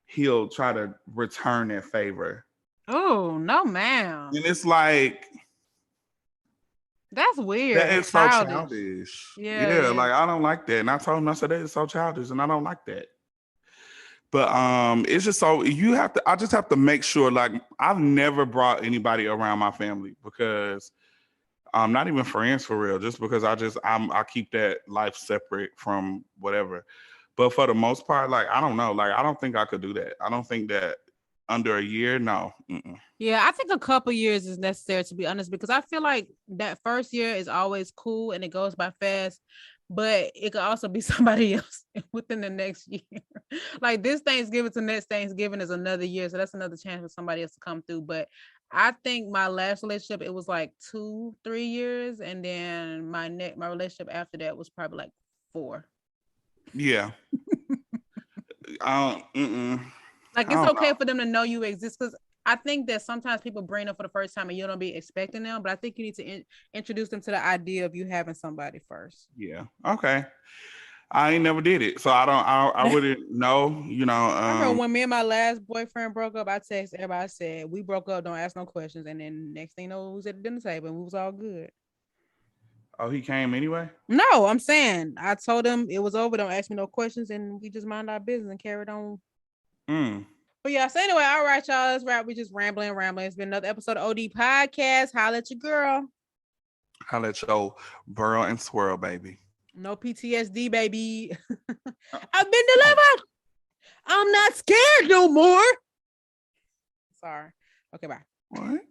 he'll try to return that favor. Oh, no, ma'am. And it's like That's weird that and is so childish. childish. Yeah, Yeah, it like is. I don't like that. And I told him, I said that is so childish and I don't like that. But it's just so I just have to make sure, like I've never brought anybody around my family because I'm not even friends for real, just because I keep that life separate from whatever. But for the most part, like I don't know, like I don't think I could do that. I don't think that under a year, no. Mm-mm. Yeah, I think a couple years is necessary, to be honest, because I feel like that first year is always cool and it goes by fast, but it could also be somebody else within the next year. Like this Thanksgiving to next Thanksgiving is another year, so that's another chance for somebody else to come through. But I think my last relationship, it was like 2-3 years, and then my relationship after that was probably like 4. Yeah. Mm-mm. Like I it's don't okay know. for them to know you exist, because I think that sometimes people bring them for the first time and you don't be expecting them, but I think you need to introduce them to the idea of you having somebody first. Yeah. Okay. I ain't never did it, so I wouldn't know. I remember when me and my last boyfriend broke up, I texted everybody. I said, "We broke up. Don't ask no questions." And then next thing you know, we was at the dinner table and we was all good. Oh, he came anyway. No, I'm saying I told him it was over. Don't ask me no questions, and we just mind our business and carried on. Mm. But yeah, so anyway, all right, y'all. Let's wrap. We just rambling. It's been another episode of OD Podcast. Holla at your girl. I let your burl and swirl, baby. No PTSD, baby. I've been delivered. I'm not scared no more. Sorry. Okay, bye. What?